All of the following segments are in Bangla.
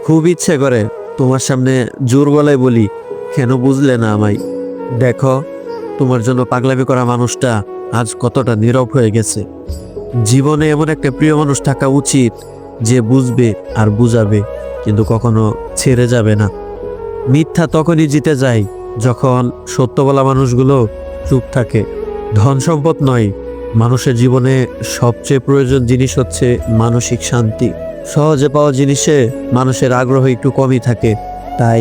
খুব ইচ্ছে করে তোমার সামনে জোর গলায় বলি, কেন বুঝলে না আমায়? দেখো, তোমার জন্য পাগলামি করা মানুষটা আজ কতটা নীরব হয়ে গেছে। জীবনে এমন একটা প্রিয় মানুষ থাকা উচিত যে বুঝবে আর বুঝাবে, কিন্তু কখনো ছেড়ে যাবে না। মিথ্যা তখনই জিতে যায় যখন সত্য বলা মানুষগুলো চুপ থাকে। ধন সম্পদ নয়, মানুষের জীবনে সবচেয়ে প্রয়োজন জিনিস হচ্ছে মানসিক শান্তি। সহজে পাওয়া জিনিসে মানুষের আগ্রহ একটু কমই থাকে, তাই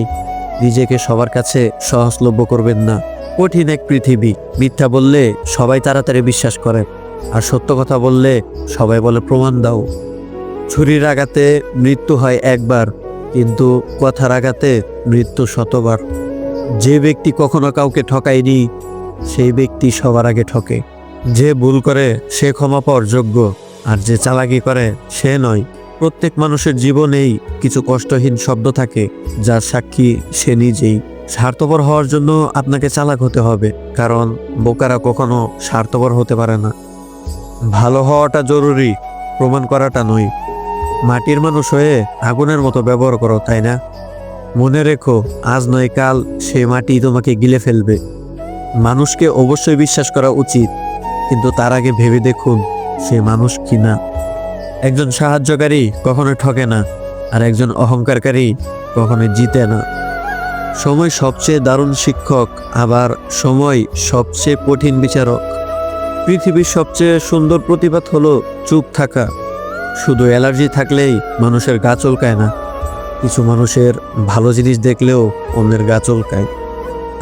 নিজেকে সবার কাছে সহজলভ্য করবেন না। কঠিন এক পৃথিবী, মিথ্যা বললে সবাই তাড়াতাড়ি বিশ্বাস করে, আর সত্য কথা বললে সবাই বলে প্রমাণ দাও। ছুরির আঘাতে মৃত্যু হয় একবার, কিন্তু কথার আঘাতে মৃত্যু শতবার। যে ব্যক্তি কখনো কাউকে ঠকায়নি, সেই ব্যক্তি সবার আগে ঠকে। যে ভুল করে সে ক্ষমা পাওয়ার যোগ্য, আর যে চালাকি করে সে নয়। প্রত্যেক মানুষের জীবনেই কিছু কষ্টহীন শব্দ থাকে, যার সাক্ষী সে নিজেই। স্বার্থপর হওয়ার জন্য আপনাকে চালাক হতে হবে, কারণ বোকারা কখনো স্বার্থপর হতে পারে না। ভালো হওয়াটা জরুরি, প্রমাণ করাটা নয়। মাটির মানুষ হয়ে আগুনের মতো ব্যবহার করো, তাই না? মনে রেখো, আজ নয় কাল সে মাটি তোমাকে গিলে ফেলবে। মানুষকে অবশ্যই বিশ্বাস করা উচিত, কিন্তু তার আগে ভেবে দেখুন সে মানুষ কিনা। একজন সাহায্যকারী কখনো ঠকে না, আর একজন অহংকারকারী কখনো জিতে না। সময় সবচেয়ে দারুণ শিক্ষক, আবার সময় সবচেয়ে কঠিন বিচারক। পৃথিবীর সবচেয়ে সুন্দর প্রতিবাদ হলো চুপ থাকা। শুধু অ্যালার্জি থাকলেই মানুষের গা চলকায় না, কিছু মানুষের ভালো জিনিস দেখলেও অন্যের গা চলকায়।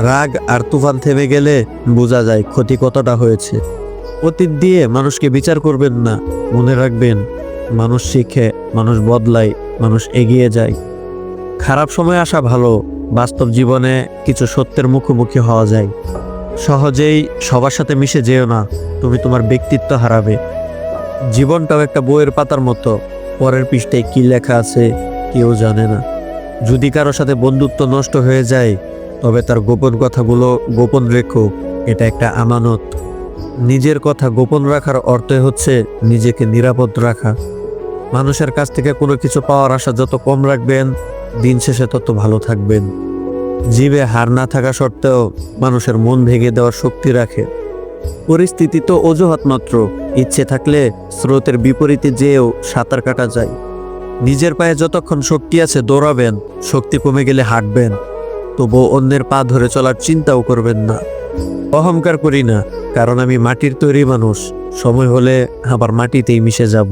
রাগ আর তুফান থেমে গেলে বোঝা যায় ক্ষতি কতটা হয়েছে। অতীত দিয়ে মানুষকে বিচার করবেন না, মনে রাখবেন মানুষ শিখে, মানুষ বদলায়, মানুষ এগিয়ে যায়। খারাপ সময় আসা ভালো, বাস্তব জীবনে কিছু সত্যের মুখোমুখি হওয়া যায়। সহজেই সবার সাথে মিশে যেও না, তুমি তোমার ব্যক্তিত্ব হারাবে। জীবনটাও একটা বইয়ের পাতার মতো, পরের পৃষ্ঠায় কি লেখা আছে কেউ জানে না। যদি কারো সাথে বন্ধুত্ব নষ্ট হয়ে যায়, তবে তার গোপন কথাগুলো গোপন রেখো, এটা একটা আমানত। নিজের কথা গোপন রাখার অর্থই হচ্ছে নিজেকে নিরাপদ রাখা। মানুষের কাছ থেকে কোনো কিছু পাওয়ার আশা যত কম রাখবেন, দিন শেষে তত ভালো থাকবেন। জীবে হার না থাকা সত্ত্বেও মানুষের মন ভেঙে দেওয়ার শক্তি রাখে। পরিস্থিতি তো অজুহাত মাত্র, ইচ্ছে থাকলে স্রোতের বিপরীতে যেয়েও সাঁতার কাটা যায়। নিজের পায়ে যতক্ষণ শক্তি আছে দৌড়াবেন, শক্তি কমে গেলে হাঁটবেন, তবুও অন্যের পা ধরে চলার চিন্তাও করবেন না। অহংকার করি না, কারণ আমি মাটির তৈরি মানুষ। সময় হলে আবার মাটিতেই মিশে যাব।